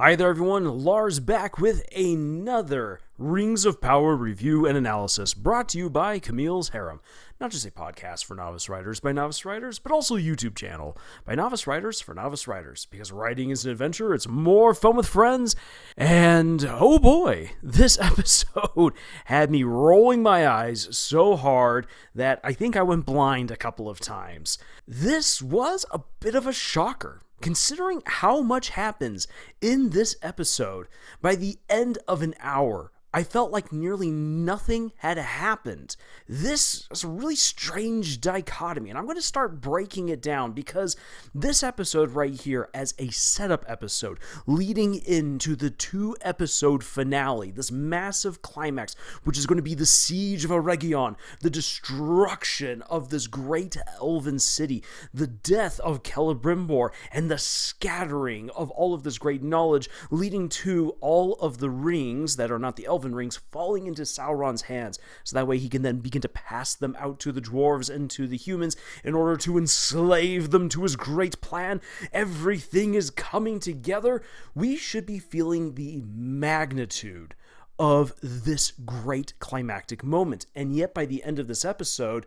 Hi there everyone, Lars back with another Rings of Power review and analysis brought to you by Camille's Harem. Not just a podcast for novice writers by novice writers, but also a YouTube channel by novice writers for novice writers. Because writing is an adventure, it's more fun with friends. And oh boy, this episode had me rolling my eyes so hard that I think I went blind a couple of times. This was a bit of a shocker. Considering how much happens in this episode, by the end of an hour, I felt like nearly nothing had happened. This is a really strange dichotomy, and I'm going to start breaking it down because this episode right here as a setup episode leading into the 2-episode finale, this massive climax, which is going to be the siege of Eregion, the destruction of this great elven city, the death of Celebrimbor, and the scattering of all of this great knowledge leading to all of the rings that are not the elven rings falling into Sauron's hands, so that way he can then begin to pass them out to the dwarves and to the humans in order to enslave them to his great plan. Everything is coming together. We should be feeling the magnitude of this great climactic moment, and yet by the end of this episode,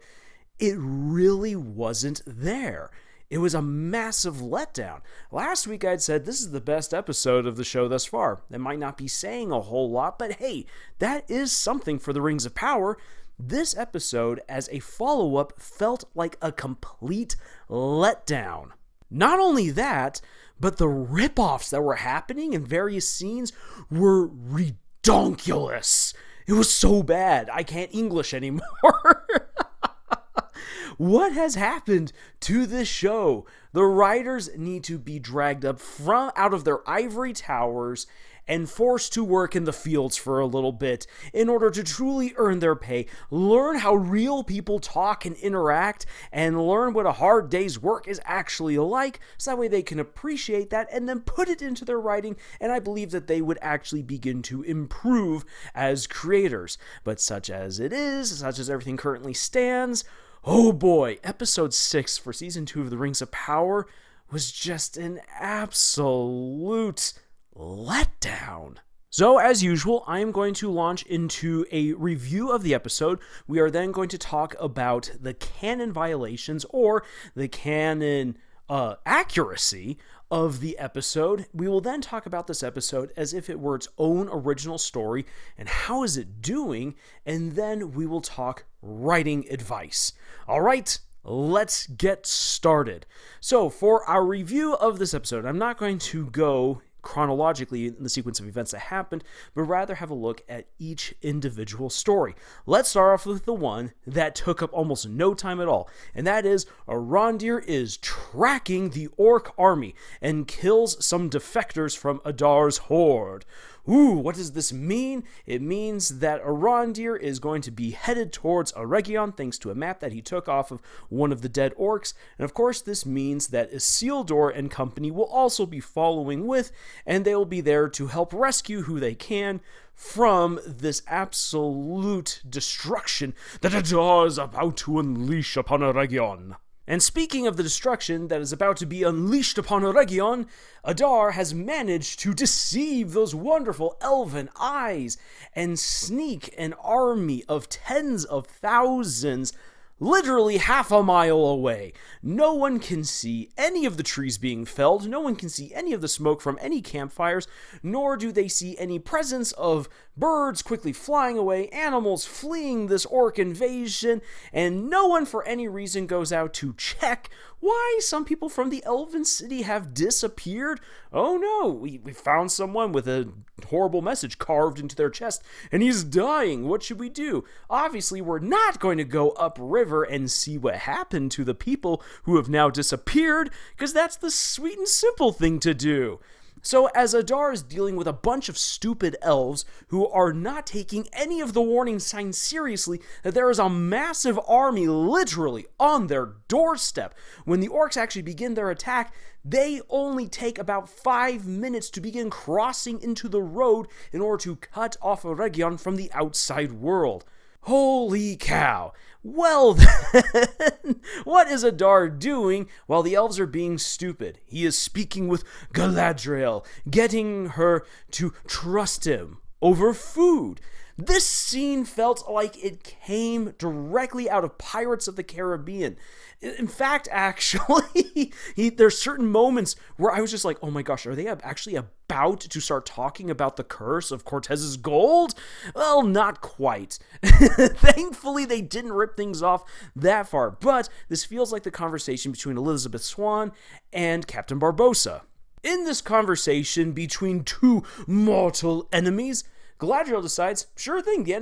it really wasn't there. It was a massive letdown. Last week I'd said this is the best episode of the show thus far. That might not be saying a whole lot, but hey, that is something for the Rings of Power. This episode, as a follow-up, felt like a complete letdown. Not only that, but the rip-offs that were happening in various scenes were redonkulous. It was so bad, I can't English anymore. What has happened to this show? The writers need to be dragged up from out of their ivory towers and forced to work in the fields for a little bit in order to truly earn their pay, learn how real people talk and interact, and learn what a hard day's work is actually like, so that way they can appreciate that and then put it into their writing, and I believe that they would actually begin to improve as creators. But such as it is, such as everything currently stands, oh boy, episode 6 for season 2 of The Rings of Power was just an absolute letdown. So, as usual, I am going to launch into a review of the episode. We are then going to talk about the canon violations or the canon accuracy of the episode. We will then talk about this episode as if it were its own original story and how is it doing, and then we will talk writing advice. All right, let's get started. So for our review of this episode, I'm not going to go chronologically in the sequence of events that happened, but rather have a look at each individual story. Let's start off with the one that took up almost no time at all, and that is Arondir is tracking the orc army and kills some defectors from Adar's horde. Ooh, what does this mean? It means that Arondir is going to be headed towards Eregion thanks to a map that he took off of one of the dead orcs. And of course, this means that Isildur and company will also be following with, and they will be there to help rescue who they can from this absolute destruction that Adar is about to unleash upon Eregion. And speaking of the destruction that is about to be unleashed upon Eregion, Adar has managed to deceive those wonderful elven eyes and sneak an army of tens of thousands literally half a mile away. No one can see any of the trees being felled, no one can see any of the smoke from any campfires, nor do they see any presence of birds quickly flying away, animals fleeing this orc invasion, and no one for any reason goes out to check why some people from the elven city have disappeared. Oh no, we found someone with a horrible message carved into their chest, and he's dying. What should we do? Obviously, we're not going to go upriver and see what happened to the people who have now disappeared, because that's the sweet and simple thing to do. So as Adar is dealing with a bunch of stupid elves who are not taking any of the warning signs seriously, that there is a massive army literally on their doorstep, when the orcs actually begin their attack, they only take about 5 minutes to begin crossing into the road in order to cut off Eregion from the outside world. Holy cow. Well then, what is Adar doing while the elves are being stupid? He is speaking with Galadriel, getting her to trust him over food. This scene felt like it came directly out of Pirates of the Caribbean. In fact, actually, there's certain moments where I was just like, oh my gosh, are they actually about to start talking about the curse of Cortez's gold? Well, not quite. Thankfully, they didn't rip things off that far, but this feels like the conversation between Elizabeth Swann and Captain Barbossa. In this conversation between two mortal enemies, Galadriel decides, sure thing, the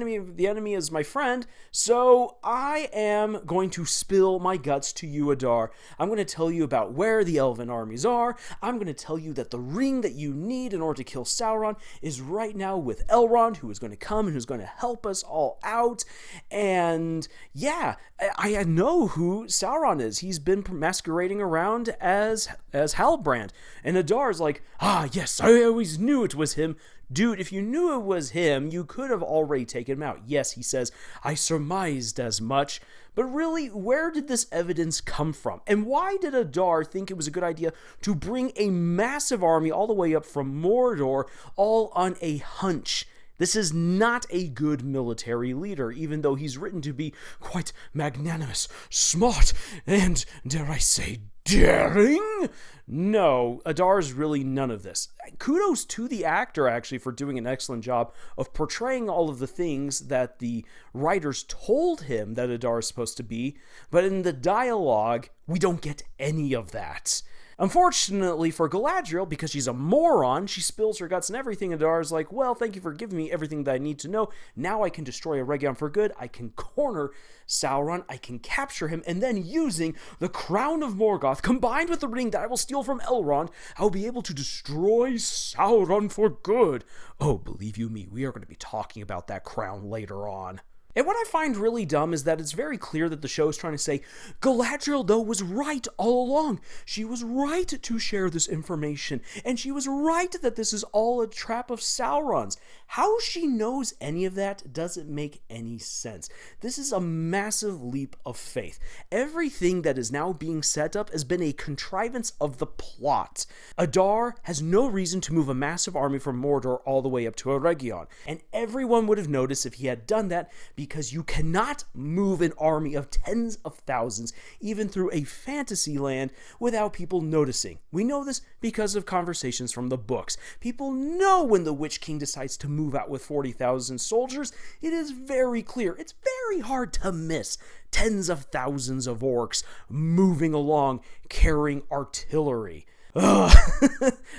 enemy is my friend, so I am going to spill my guts to you, Adar. I'm going to tell you about where the elven armies are. I'm going to tell you that the ring that you need in order to kill Sauron is right now with Elrond, who is going to come and who's going to help us all out. And yeah, I know who Sauron is. He's been masquerading around as Halbrand. And Adar's like, yes, I always knew it was him. Dude, if you knew it was him, you could have already taken him out. Yes, he says, I surmised as much. But really, where did this evidence come from? And why did Adar think it was a good idea to bring a massive army all the way up from Mordor, all on a hunch? This is not a good military leader, even though he's written to be quite magnanimous, smart, and, dare I say, daring? No, Adar's really none of this. Kudos to the actor, actually, for doing an excellent job of portraying all of the things that the writers told him that Adar is supposed to be, but in the dialogue, we don't get any of that. Unfortunately for Galadriel, because she's a moron, she spills her guts and everything. Adar's like, well, thank you for giving me everything that I need to know. Now I can destroy Eregion for good. I can corner Sauron. I can capture him. And then using the Crown of Morgoth, combined with the ring that I will steal from Elrond, I'll be able to destroy Sauron for good. Oh, believe you me, we are going to be talking about that crown later on. And what I find really dumb is that it's very clear that the show is trying to say, Galadriel, though, was right all along. She was right to share this information, and she was right that this is all a trap of Sauron's. How she knows any of that doesn't make any sense. This is a massive leap of faith. Everything that is now being set up has been a contrivance of the plot. Adar has no reason to move a massive army from Mordor all the way up to Eregion, and everyone would have noticed if he had done that, because you cannot move an army of tens of thousands, even through a fantasy land, without people noticing. We know this because of conversations from the books. People know when the Witch King decides to move out with 40,000 soldiers. It is very clear. It's very hard to miss tens of thousands of orcs moving along, carrying artillery.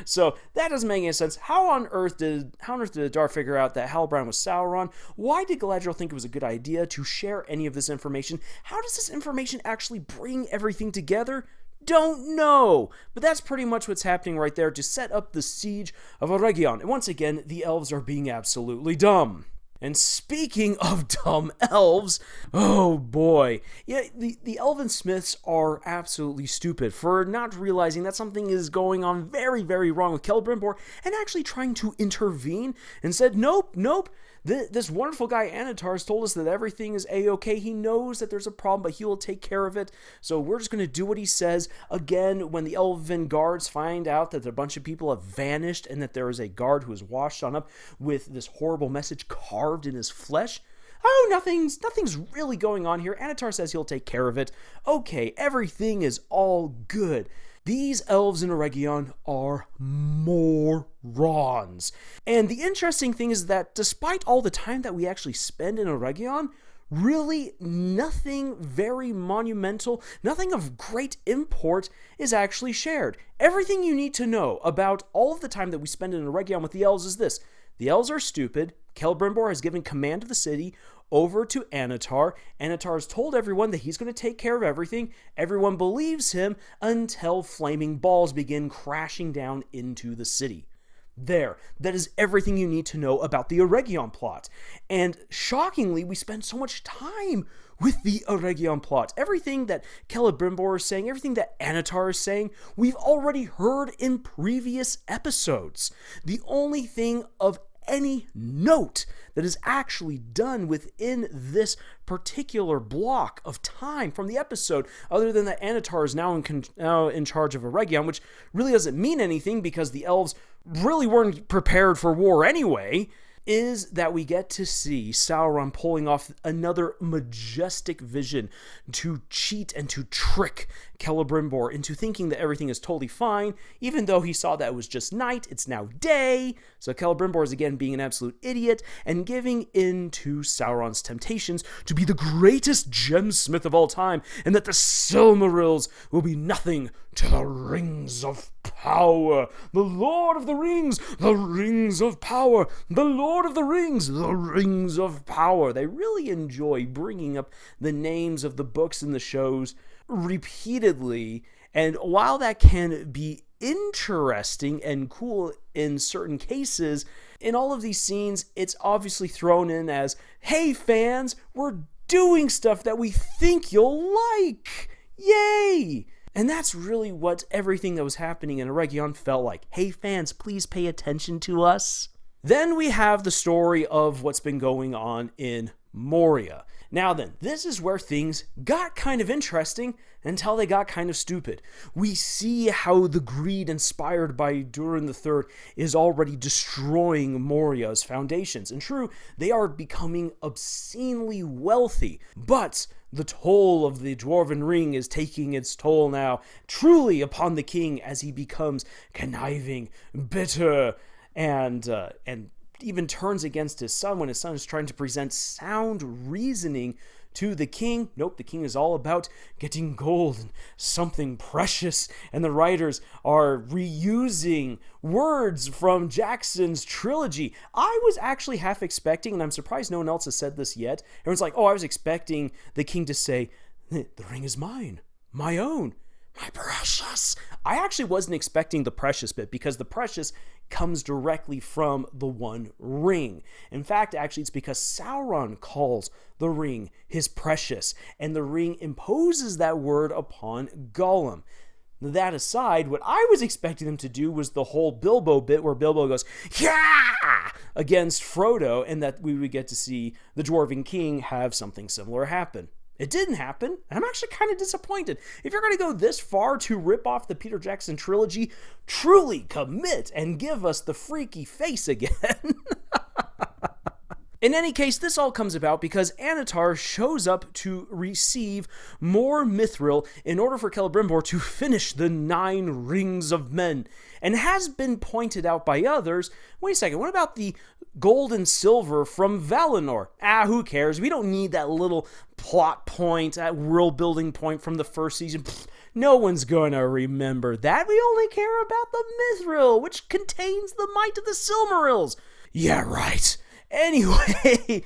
So that doesn't make any sense. How on earth did Adar figure out that Halbrand was Sauron? Why did Galadriel think it was a good idea to share any of this information? How does this information actually bring everything together? Don't know. But that's pretty much what's happening right there to set up the siege of Eregion. And once again, the elves are being absolutely dumb. And speaking of dumb elves, oh boy. Yeah, the elven smiths are absolutely stupid for not realizing that something is going on very, very wrong with Celebrimbor and actually trying to intervene and said, nope. This wonderful guy Anatar has told us that everything is A-okay. He knows that there's a problem, but he will take care of it. So we're just going to do what he says. Again, when the elven guards find out that a bunch of people have vanished and that there is a guard who is washed on up with this horrible message carved in his flesh, oh, nothing's really going on here. Anatar says he'll take care of it. Okay, everything is all good. These elves in Eregion are morons. And the interesting thing is that despite all the time that we actually spend in Eregion, really nothing very monumental, nothing of great import is actually shared. Everything you need to know about all of the time that we spend in Eregion with the elves is this. The elves are stupid. Celebrimbor has given command of the city over to Anatar. Anatar has told everyone that he's going to take care of everything. Everyone believes him until flaming balls begin crashing down into the city. There. That is everything you need to know about the Eregion plot. And shockingly, we spend so much time with the Eregion plot. Everything that Celebrimbor is saying, everything that Anatar is saying, we've already heard in previous episodes. The only thing of any note that is actually done within this particular block of time from the episode, other than that Anatar is now in charge of Eregion, which really doesn't mean anything because the elves really weren't prepared for war anyway, is that we get to see Sauron pulling off another majestic vision to cheat and to trick Celebrimbor into thinking that everything is totally fine, even though he saw that it was just night, it's now day. So Celebrimbor is again being an absolute idiot and giving in to Sauron's temptations to be the greatest gemsmith of all time, and that the Silmarils will be nothing to the rings of power. The Lord of the Rings, the rings of power. The Lord of the Rings, the rings of power. They really enjoy bringing up the names of the books and the shows repeatedly, and while that can be interesting and cool in certain cases, in all of these scenes, it's obviously thrown in as, hey fans, we're doing stuff that we think you'll like. Yay! And that's really what everything that was happening in Eregion felt like. Hey fans, please pay attention to us. Then we have the story of what's been going on in Moria. Now then, this is where things got kind of interesting until they got kind of stupid. We see how the greed inspired by Durin III is already destroying Moria's foundations. And true, they are becoming obscenely wealthy, but the toll of the Dwarven Ring is taking its toll now, truly upon the king as he becomes conniving, bitter, and even turns against his son when his son is trying to present sound reasoning to the king. Nope, the king is all about getting gold and something precious, and the writers are reusing words from Jackson's trilogy. I was actually half expecting, and I'm surprised no one else has said this yet, everyone's like, oh, I was expecting the king to say, the ring is mine, my own, my precious. I actually wasn't expecting the precious bit, because the precious comes directly from the One Ring. In fact, actually, it's because Sauron calls the ring his precious, and the ring imposes that word upon Gollum. That aside, what I was expecting them to do was the whole Bilbo bit where Bilbo goes, yeah, against Frodo, and that we would get to see the Dwarven King have something similar happen. It didn't happen, and I'm actually kind of disappointed. If you're going to go this far to rip off the Peter Jackson trilogy, truly commit and give us the freaky face again. In any case, this all comes about because Anatar shows up to receive more mithril in order for Celebrimbor to finish the 9 rings of men. And has been pointed out by others, wait a second, what about the gold and silver from Valinor? Who cares? We don't need that little plot point, that world building point from the first season. No one's gonna remember that. We only care about the mithril, which contains the might of the Silmarils. Yeah, right. Anyway,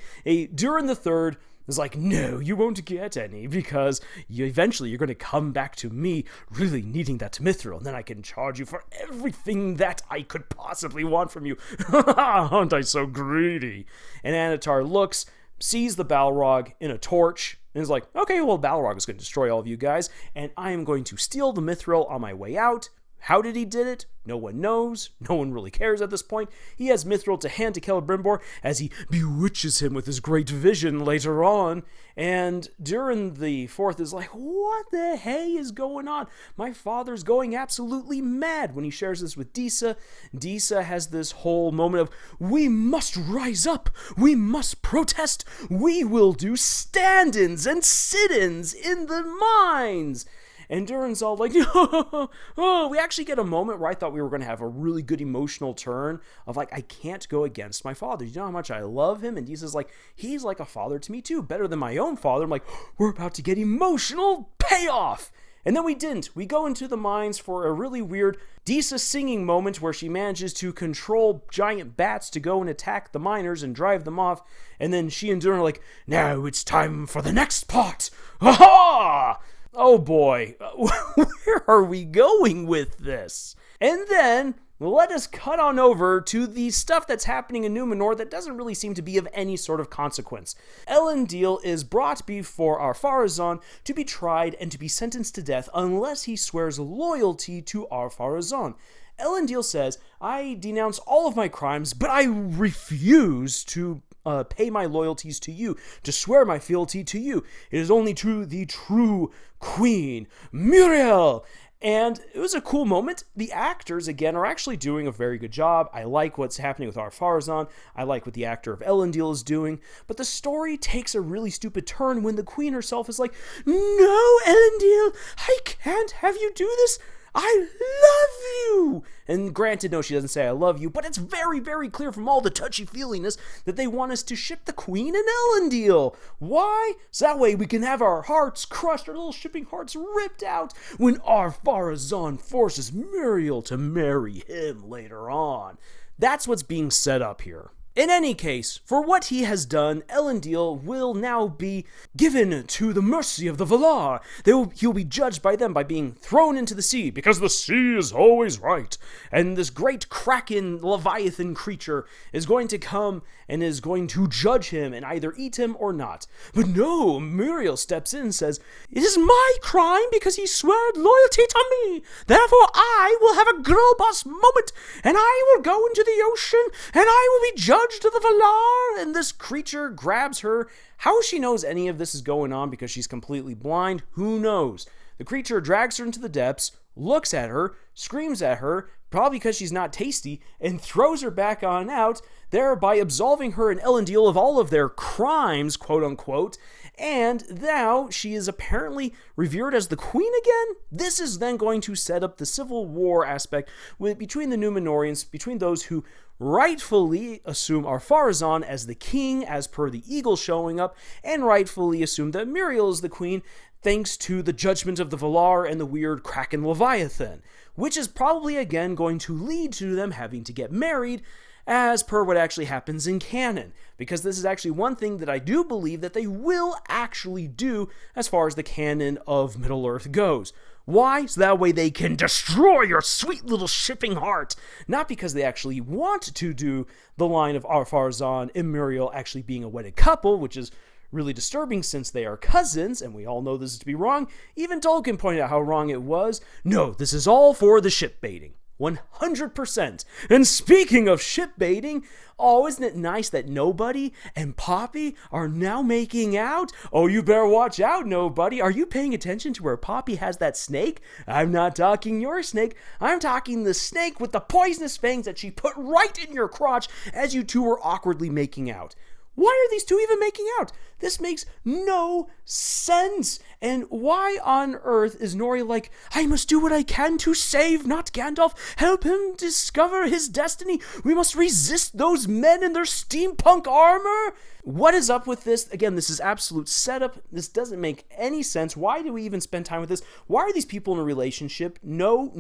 Durin III is like, no, you won't get any, because eventually you're going to come back to me really needing that mithril, and then I can charge you for everything that I could possibly want from you. Aren't I so greedy? And Anatar looks, sees the Balrog in a torch, and is like, okay, well, Balrog is going to destroy all of you guys, and I am going to steal the mithril on my way out. How did he did it? No one knows. No one really cares at this point. He has mithril to hand to Celebrimbor as he bewitches him with his great vision later on. And Durin the IV is like, what the hey is going on? My father's going absolutely mad when he shares this with Disa. Disa has this whole moment of, we must rise up. We must protest. We will do stand-ins and sit-ins in the mines. And Durin's all like, oh, we actually get a moment where I thought we were going to have a really good emotional turn of like, I can't go against my father. You know how much I love him? And Disa's like, he's like a father to me too, better than my own father. I'm like, we're about to get emotional payoff. And then we didn't. We go into the mines for a really weird Disa singing moment where she manages to control giant bats to go and attack the miners and drive them off. And then she and Durin are like, now it's time for the next part. Ha-ha! Oh boy, where are we going with this? And then, let us cut on over to the stuff that's happening in Numenor that doesn't really seem to be of any sort of consequence. Elendil is brought before Ar-Pharazôn to be tried and to be sentenced to death unless he swears loyalty to Ar-Pharazôn. Elendil says, I denounce all of my crimes, but I refuse to pay my loyalties to you, to swear my fealty to you. It is only to the true queen, Muriel. And it was a cool moment. The actors, again, are actually doing a very good job. I like what's happening with Ar-Pharazôn. I like what the actor of Elendil is doing. But the story takes a really stupid turn when the queen herself is like, no, Elendil, I can't have you do this. I love you! And granted, no, she doesn't say I love you, but it's very, very clear from all the touchy-feeliness that they want us to ship the queen and Elendil. Why? So that way we can have our hearts crushed, our little shipping hearts ripped out when Ar-Pharazôn forces Muriel to marry him later on. That's what's being set up here. In any case, for what he has done, Elendil will now be given to the mercy of the Valar. He'll be judged by them by being thrown into the sea, because the sea is always right. And this great kraken, leviathan creature is going to come and is going to judge him and either eat him or not. But no, Muriel steps in and says, it is my crime because he swore loyalty to me. Therefore I will have a girl boss moment, and I will go into the ocean, and I will be judged to the Valar. And this creature grabs her. How she knows any of this is going on because she's completely blind, who knows? The creature drags her into the depths, looks at her, screams at her, probably because she's not tasty, and throws her back on out, thereby absolving her and Elendil of all of their crimes, quote unquote. And now she is apparently revered as the queen again? This is then going to set up the civil war aspect between the Númenóreans, between those who rightfully assume Ar-Pharazôn as the king, as per the eagle showing up, and rightfully assume that Muriel is the queen, thanks to the judgment of the Valar and the weird Kraken Leviathan, which is probably again going to lead to them having to get married, as per what actually happens in canon, because this is actually one thing that I do believe that they will actually do as far as the canon of Middle-earth goes. Why? So that way they can destroy your sweet little shipping heart. Not because they actually want to do the line of Ar-Pharazôn and Muriel actually being a wedded couple, which is really disturbing since they are cousins, and we all know this is to be wrong. Even Tolkien pointed out how wrong it was. No, this is all for the ship baiting. 100%. And speaking of ship baiting, oh, isn't it nice that Nobody and Poppy are now making out? Oh, you better watch out, Nobody. Are you paying attention to where Poppy has that snake? I'm not talking your snake. I'm talking the snake with the poisonous fangs that she put right in your crotch as you two were awkwardly making out. Why are these two even making out? This makes no sense. And why on earth is Nori like, I must do what I can to save, not Gandalf, help him discover his destiny. We must resist those men in their steampunk armor. What is up with this? Again, this is absolute setup. This doesn't make any sense. Why do we even spend time with this? Why are these people in a relationship? No.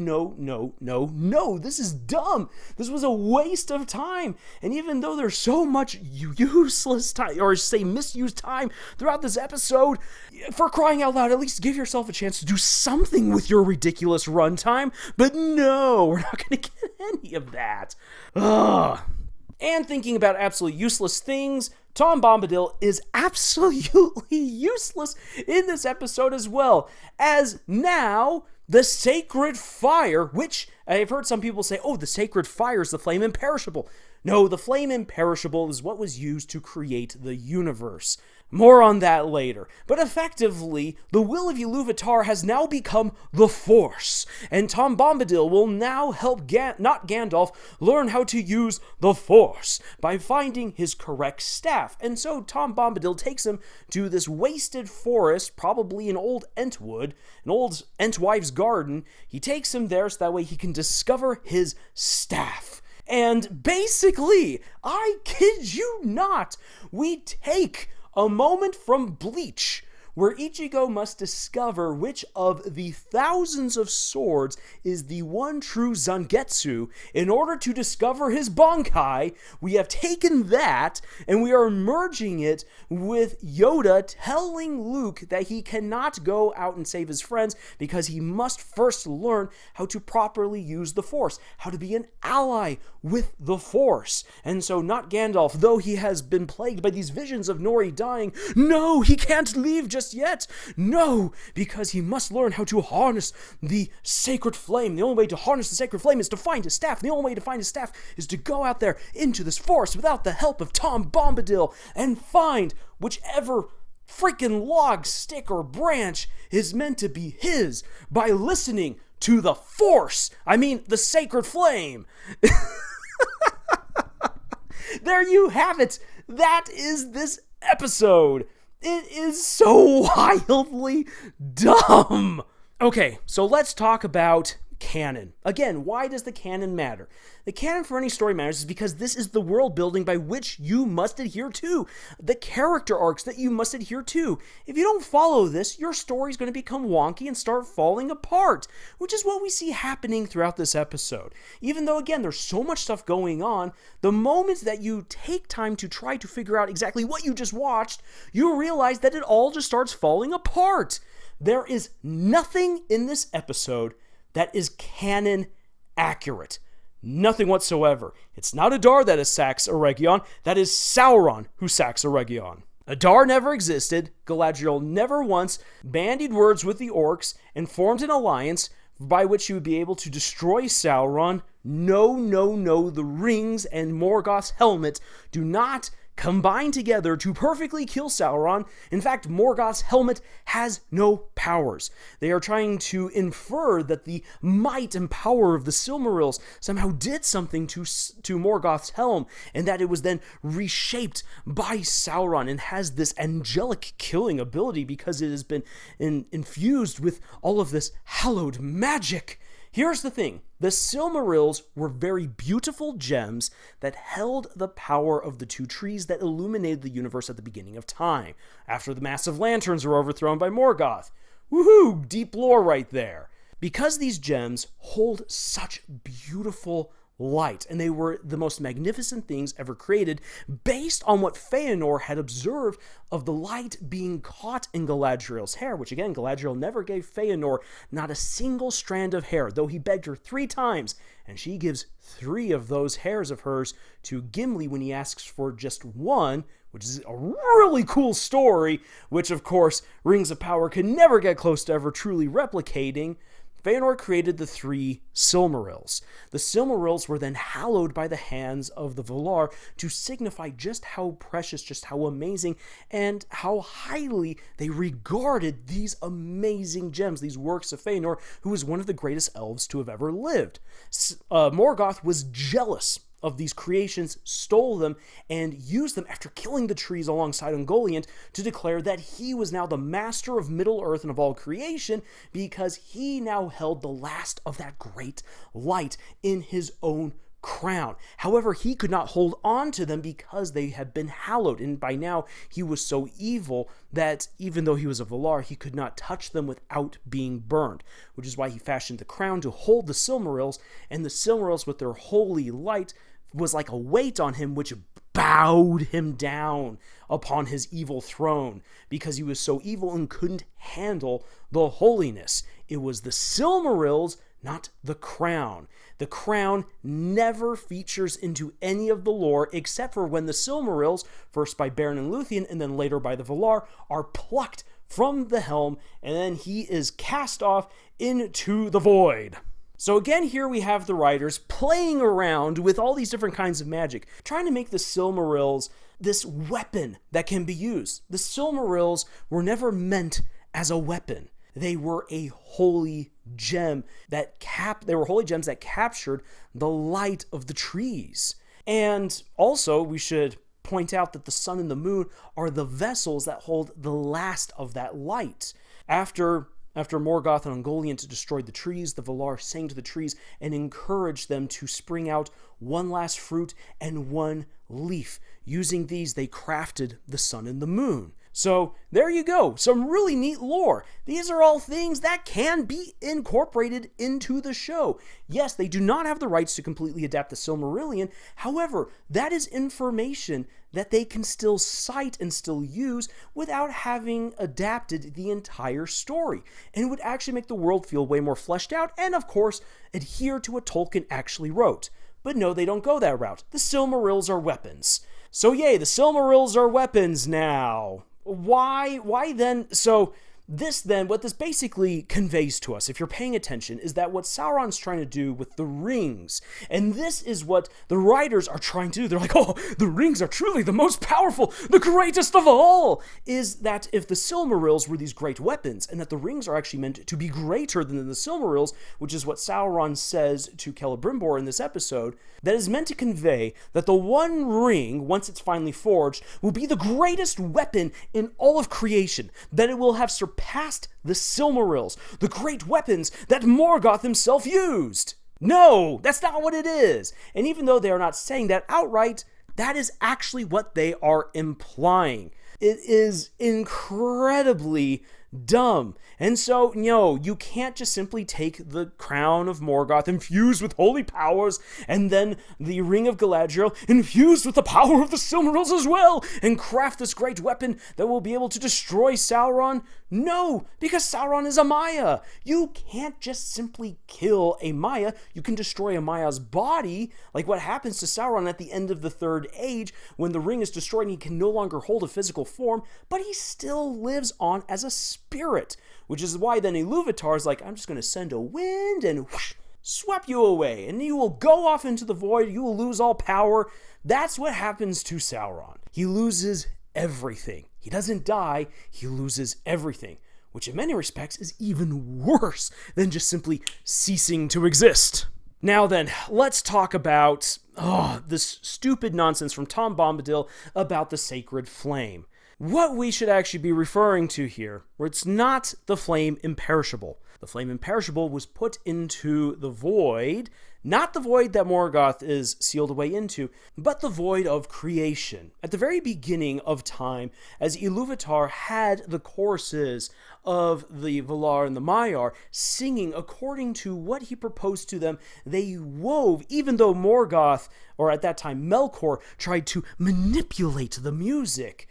This is dumb. This was a waste of time. And even though there's so much useless time, or say misused time throughout this episode, for crying out loud, at least give yourself a chance to do something with your ridiculous runtime. But no, we're not going to get any of that. Ugh. And thinking about absolutely useless things, Tom Bombadil is absolutely useless in this episode as well, as now the sacred fire, which I've heard some people say, oh, the sacred fire is the flame imperishable. No, the flame imperishable is what was used to create the universe. More on that later. But effectively, the will of Iluvatar has now become the Force, and Tom Bombadil will now help not Gandalf learn how to use the Force by finding his correct staff. And so Tom Bombadil takes him to this wasted forest, probably an old Entwood, an old Entwife's garden. He takes him there so that way he can discover his staff. And basically, I kid you not, we take a moment from Bleach, where Ichigo must discover which of the thousands of swords is the one true Zangetsu. In order to discover his Bankai, we have taken that, and we are merging it with Yoda telling Luke that he cannot go out and save his friends because he must first learn how to properly use the Force, how to be an ally with the Force. And so not Gandalf, though he has been plagued by these visions of Nori dying, no, he can't leave just just yet. No, because he must learn how to harness the sacred flame. The only way to harness the sacred flame is to find his staff. The only way to find his staff is to go out there into this forest without the help of Tom Bombadil and find whichever freaking log, stick, or branch is meant to be his by listening to the force. I mean, the sacred flame. There you have it. That is this episode. It is so wildly dumb. Okay, so let's talk about canon. Again, why does the canon matter? The canon for any story matters is because this is the world building by which you must adhere to, the character arcs that you must adhere to. If you don't follow this, your story is going to become wonky and start falling apart, which is what we see happening throughout this episode. Even though, again, there's so much stuff going on, the moment that you take time to try to figure out exactly what you just watched, you realize that it all just starts falling apart. There is nothing in this episode that is canon accurate. Nothing whatsoever. It's not Adar that sacks Eregion, that is Sauron who sacks Eregion. Adar never existed, Galadriel never once bandied words with the orcs and formed an alliance by which she would be able to destroy Sauron. No, the rings and Morgoth's helmet do not combine together to perfectly kill Sauron. In fact, Morgoth's helmet has no powers. They are trying to infer that the might and power of the Silmarils somehow did something to Morgoth's helm, and that it was then reshaped by Sauron and has this angelic killing ability because it has been infused with all of this hallowed magic. Here's the thing. The Silmarils were very beautiful gems that held the power of the two trees that illuminated the universe at the beginning of time, after the massive lanterns were overthrown by Morgoth. Woohoo! Deep lore right there. Because these gems hold such beautiful light, and they were the most magnificent things ever created based on what Feanor had observed of the light being caught in Galadriel's hair, which again, Galadriel never gave Feanor not a single strand of hair, though he begged her 3 times, and she gives 3 of those hairs of hers to Gimli when he asks for just 1, which is a really cool story, which of course Rings of Power could never get close to ever truly replicating. Feanor created the 3 Silmarils. The Silmarils were then hallowed by the hands of the Valar to signify just how precious, just how amazing, and how highly they regarded these amazing gems, these works of Feanor, who was one of the greatest elves to have ever lived. Morgoth was jealous of these creations, stole them, and used them after killing the trees alongside Ungoliant to declare that he was now the master of Middle-earth and of all creation because he now held the last of that great light in his own crown. However, he could not hold on to them because they had been hallowed, and by now he was so evil that even though he was a Valar, he could not touch them without being burned, which is why he fashioned the crown to hold the Silmarils, and the Silmarils with their holy light was like a weight on him which bowed him down upon his evil throne because he was so evil and couldn't handle the holiness. It was the Silmarils, not the crown. The crown never features into any of the lore except for when the Silmarils, first by Beren and Luthien and then later by the Valar, are plucked from the helm and then he is cast off into the void. So again, here we have the writers playing around with all these different kinds of magic, trying to make the Silmarils this weapon that can be used. The Silmarils were never meant as a weapon. They were a holy gem that holy gems that captured the light of the trees. And also, we should point out that the sun and the moon are the vessels that hold the last of that light. After Morgoth and Ungoliant destroyed the trees, the Valar sang to the trees and encouraged them to spring out one last fruit and one leaf. Using these, they crafted the sun and the moon. So there you go, some really neat lore. These are all things that can be incorporated into the show. Yes, they do not have the rights to completely adapt the Silmarillion. However, that is information that they can still cite and still use without having adapted the entire story. And it would actually make the world feel way more fleshed out and, of course, adhere to what Tolkien actually wrote. But no, they don't go that route. The Silmarils are weapons. So yay, the Silmarils are weapons now. why then? So what this basically conveys to us, if you're paying attention, is that what Sauron's trying to do with the rings, and this is what the writers are trying to do. They're like, oh, the rings are truly the most powerful, the greatest of all, is that if the Silmarils were these great weapons, and that the rings are actually meant to be greater than the Silmarils, which is what Sauron says to Celebrimbor in this episode, that is meant to convey that the One Ring, once it's finally forged, will be the greatest weapon in all of creation, that it will have surpassed the Silmarils, the great weapons that Morgoth himself used. No, that's not what it is. And even though they are not saying that outright, that is actually what they are implying. It is incredibly dumb. And so, no, you can't just simply take the crown of Morgoth infused with holy powers, and then the ring of Galadriel infused with the power of the Silmarils as well, and craft this great weapon that will be able to destroy Sauron. No, because Sauron is a Maya. You can't just simply kill a Maya. You can destroy a Maya's body, like what happens to Sauron at the end of the Third Age, when the ring is destroyed and he can no longer hold a physical form, but he still lives on as a spirit, which is why then Ilúvatar is like, I'm just going to send a wind and whoosh, sweep you away, and you will go off into the void, you will lose all power. That's what happens to Sauron. He loses everything. He doesn't die, he loses everything, which in many respects is even worse than just simply ceasing to exist. Now then, let's talk about this stupid nonsense from Tom Bombadil about the sacred flame. What we should actually be referring to here, where it's not the flame imperishable. The flame imperishable was put into the void, not the void that Morgoth is sealed away into, but the void of creation. At the very beginning of time, as Ilúvatar had the choruses of the Valar and the Maiar singing according to what he proposed to them, they wove, even though Morgoth, or at that time Melkor, tried to manipulate the music,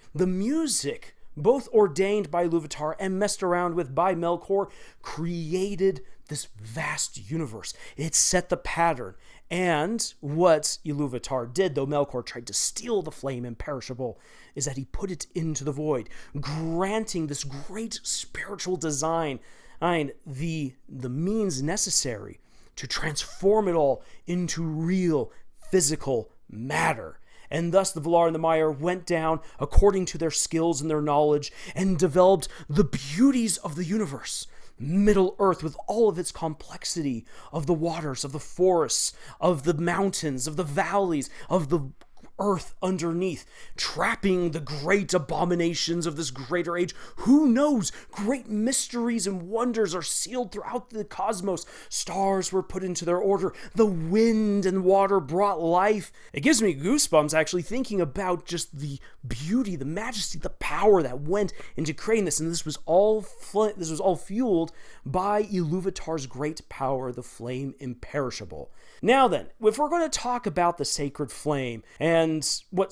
both ordained by Ilúvatar and messed around with by Melkor, created this vast universe. It set the pattern. And what Ilúvatar did, though Melkor tried to steal the flame imperishable, is that he put it into the void, granting this great spiritual design and the means necessary to transform it all into real physical matter. And thus the Valar and the Maiar went down according to their skills and their knowledge and developed the beauties of the universe. Middle-earth with all of its complexity of the waters, of the forests, of the mountains, of the valleys, of the earth underneath, trapping the great abominations of this greater age. Who knows? Great mysteries and wonders are sealed throughout the cosmos. Stars were put into their order. The wind and water brought life. It gives me goosebumps actually thinking about just the beauty, the majesty, the power that went into creating this. And this was all fueled by Ilúvatar's great power, the flame imperishable. Now then, if we're going to talk about the sacred flame and what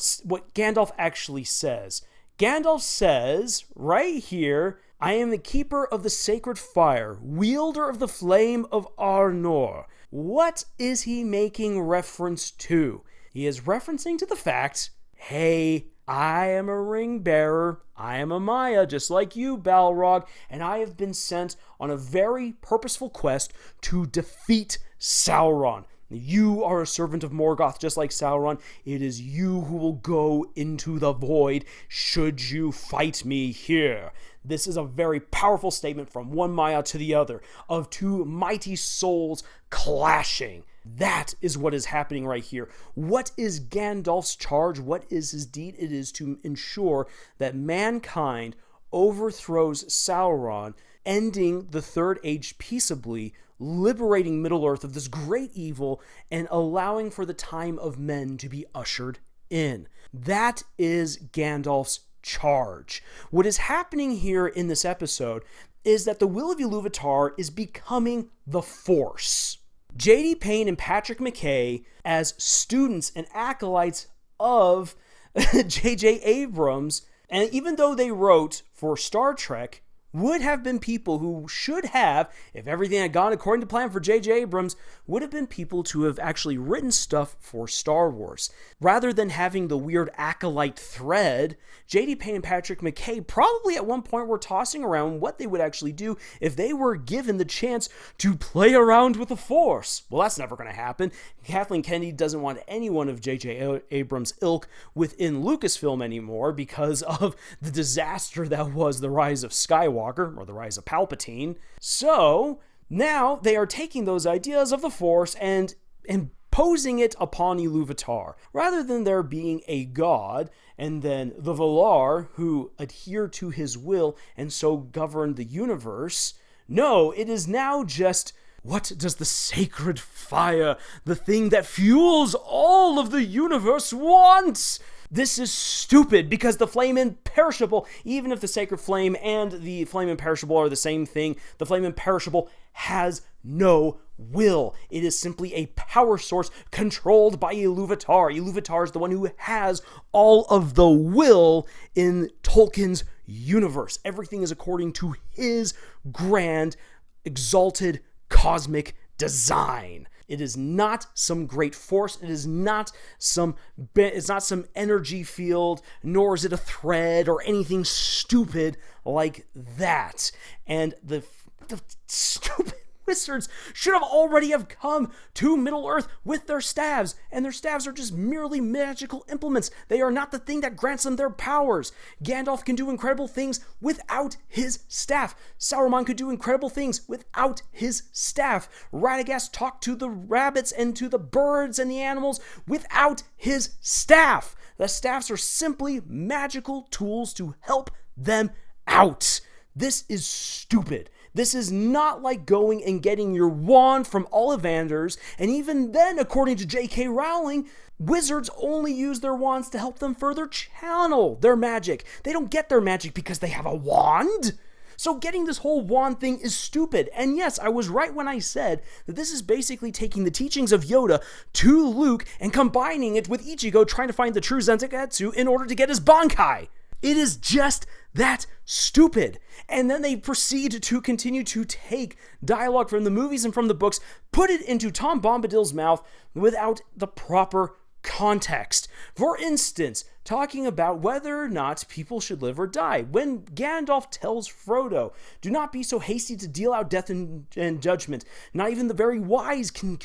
Gandalf actually says, Gandalf says right here, I am the keeper of the sacred fire, wielder of the flame of Arnor. What is he making reference to? He is referencing to the fact, hey, I am a ring bearer, I am a Maya, just like you, Balrog, and I have been sent on a very purposeful quest to defeat Sauron. You are a servant of Morgoth, just like Sauron. It is you who will go into the void should you fight me here. This is a very powerful statement from one Maya to the other, of two mighty souls clashing. That is what is happening right here. What is Gandalf's charge? What is his deed? It is to ensure that mankind overthrows Sauron, ending the Third Age peaceably, liberating Middle-earth of this great evil, and allowing for the time of men to be ushered in. That is Gandalf's charge. What is happening here in this episode is that the will of Ilúvatar is becoming the Force. J.D. Payne and Patrick McKay, as students and acolytes of J.J. Abrams, and even though they wrote for Star Trek, would have been people who should have, if everything had gone according to plan for J.J. Abrams, would have been people to have actually written stuff for Star Wars. Rather than having the weird acolyte thread, J.D. Payne and Patrick McKay probably at one point were tossing around what they would actually do if they were given the chance to play around with the Force. Well, that's never going to happen. Kathleen Kennedy doesn't want anyone of J.J. Abrams' ilk within Lucasfilm anymore because of the disaster that was the rise of Skywalker, or the rise of Palpatine. So, now they are taking those ideas of the Force and imposing it upon Iluvatar. Rather than there being a god, and then the Valar who adhere to his will and so govern the universe, no, it is now just, what does the sacred fire, the thing that fuels all of the universe, want? This is stupid, because the flame imperishable, even if the sacred flame and the flame imperishable are the same thing, the flame imperishable has no will. It is simply a power source controlled by Iluvatar. Iluvatar is the one who has all of the will in Tolkien's universe. Everything is according to his grand, exalted, cosmic design. It is not some great force. It is not some energy field, nor is it a thread or anything stupid like that. And the stupid wizards should have already have come to Middle-earth with their staves, and their staves are just merely magical implements. They are not the thing that grants them their powers. Gandalf can do incredible things without his staff. Sauron could do incredible things without his staff. Radagast talked to the rabbits and to the birds and the animals without his staff. The staffs are simply magical tools to help them out. This is stupid. This is not like going and getting your wand from Ollivanders, and even then, according to J.K. Rowling, wizards only use their wands to help them further channel their magic. They don't get their magic because they have a wand. So getting this whole wand thing is stupid. And yes, I was right when I said that this is basically taking the teachings of Yoda to Luke and combining it with Ichigo trying to find the true Zantetsu in order to get his Bankai. It is just that stupid. And then they proceed to continue to take dialogue from the movies and from the books, put it into Tom Bombadil's mouth without the proper context. For instance, talking about whether or not people should live or die. When Gandalf tells Frodo, do not be so hasty to deal out death and judgment. Not even the very wise can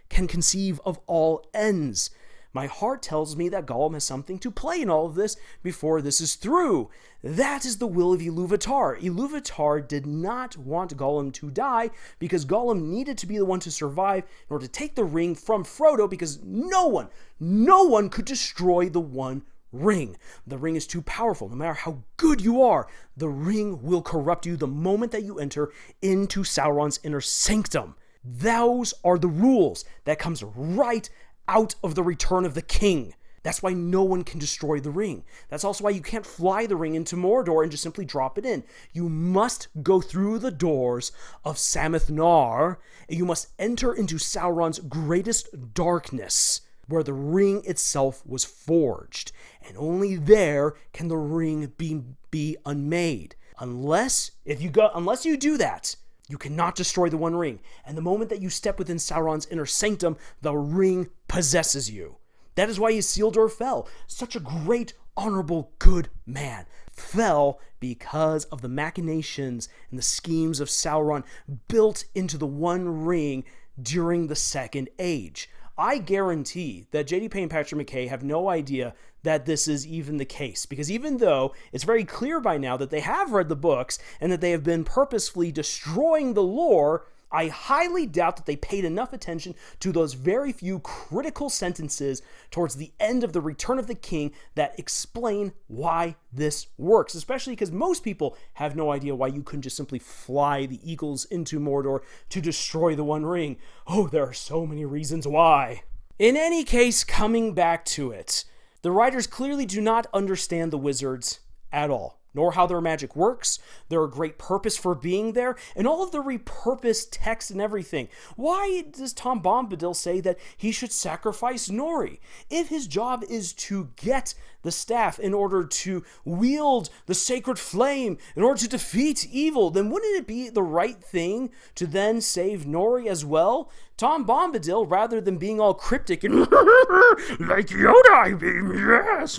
conceive of all ends. My heart tells me that Gollum has something to play in all of this before this is through. That is the will of Iluvatar. Iluvatar did not want Gollum to die because Gollum needed to be the one to survive in order to take the ring from Frodo, because no one could destroy the One Ring. The ring is too powerful. No matter how good you are, the ring will corrupt you the moment that you enter into Sauron's inner sanctum. Those are the rules. That comes right out of the Return of the King. That's why no one can destroy the ring. That's also why you can't fly the ring into Mordor and just simply drop it in. You must go through the doors of Sammath Nar, and you must enter into Sauron's greatest darkness, where the ring itself was forged. And only there can the ring be unmade. Unless you do that, you cannot destroy the One Ring. And the moment that you step within Sauron's inner sanctum, the ring possesses you. That is why Isildur fell. Such a great, honorable, good man. Fell because of the machinations and the schemes of Sauron built into the One Ring during the Second Age. I guarantee that J.D. Payne and Patrick McKay have no idea that this is even the case, because even though it's very clear by now that they have read the books and that they have been purposefully destroying the lore, I highly doubt that they paid enough attention to those very few critical sentences towards the end of the Return of the King that explain why this works, especially because most people have no idea why you couldn't just simply fly the eagles into Mordor to destroy the One Ring. Oh, there are so many reasons why. In any case, coming back to it, the writers clearly do not understand the wizards at all. nor how their magic works, their great purpose for being there, and all of the repurposed text and everything. Why does Tom Bombadil say that he should sacrifice Nori? If his job is to get the staff in order to wield the sacred flame, in order to defeat evil, then wouldn't it be the right thing to then save Nori as well? Tom Bombadil, rather than being all cryptic and like Yoda, I mean, yes,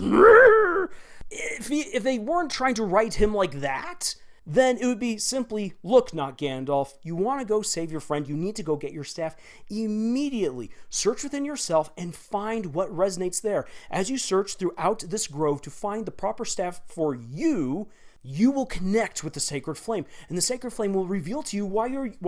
if they weren't trying to write him like that, then it would be simply, look, not Gandalf, you want to go save your friend, you need to go get your staff immediately. Search within yourself and find what resonates there. As you search throughout this grove to find the proper staff for you, you will connect with the sacred flame, and the sacred flame will reveal to you why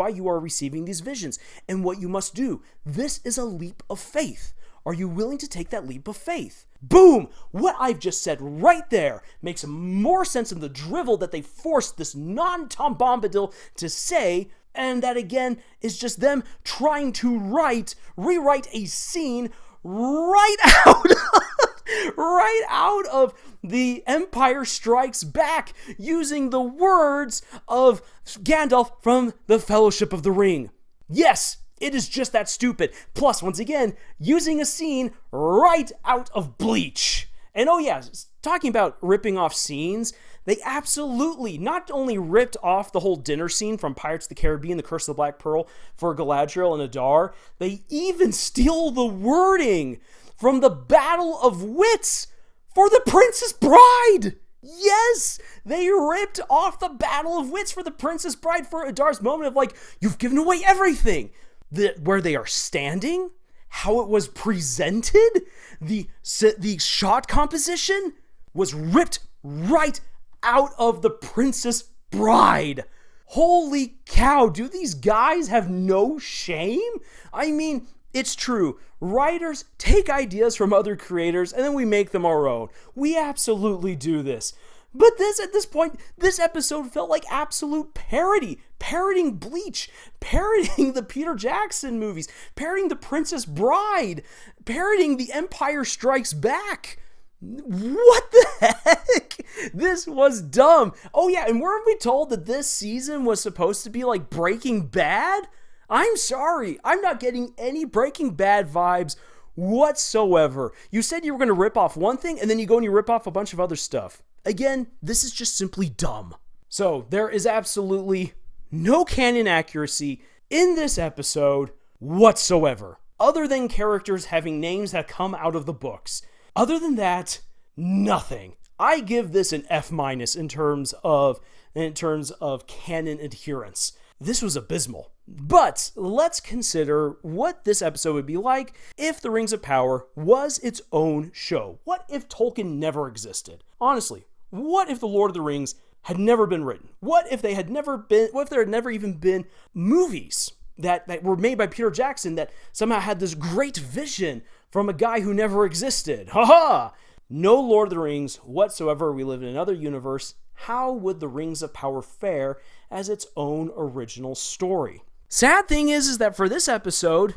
you are receiving these visions and what you must do. This is a leap of faith. Are you willing to take that leap of faith? Boom! What I've just said right there makes more sense than the drivel that they forced this non-Tom Bombadil to say, and that again is just them trying to rewrite a scene right out of The Empire Strikes Back, using the words of Gandalf from the Fellowship of the Ring. Yes! It is just that stupid. Plus, once again, using a scene right out of Bleach. And oh yeah, talking about ripping off scenes, they absolutely not only ripped off the whole dinner scene from Pirates of the Caribbean, The Curse of the Black Pearl for Galadriel and Adar, they even steal the wording from the Battle of Wits for The Princess Bride. Yes, they ripped off the Battle of Wits for The Princess Bride for Adar's moment of like, you've given away everything. Where they are standing, how it was presented, the shot composition was ripped right out of The Princess Bride. Holy cow, do these guys have no shame? I mean, it's true. Writers take ideas from other creators and then we make them our own. We absolutely do this. But at this point, this episode felt like absolute parody. Parodying Bleach, parodying the Peter Jackson movies, parodying The Princess Bride, parodying The Empire Strikes Back. What the heck? This was dumb. Oh yeah, and weren't we told that this season was supposed to be like Breaking Bad? I'm sorry, I'm not getting any Breaking Bad vibes whatsoever. You said you were going to rip off one thing, and then you go and you rip off a bunch of other stuff. Again, this is just simply dumb. So there is absolutely no canon accuracy in this episode whatsoever, other than characters having names that come out of the books. Other than that, nothing. I give this an F- in terms of canon adherence. This was abysmal. But let's consider what this episode would be like if The Rings of Power was its own show. What if Tolkien never existed? Honestly, what if The Lord of the Rings had never been written? What if there had never even been movies that were made by Peter Jackson that somehow had this great vision from a guy who never existed? Ha! No Lord of the Rings whatsoever. We live in another universe. How would The Rings of Power fare as its own original story? Sad thing is that for this episode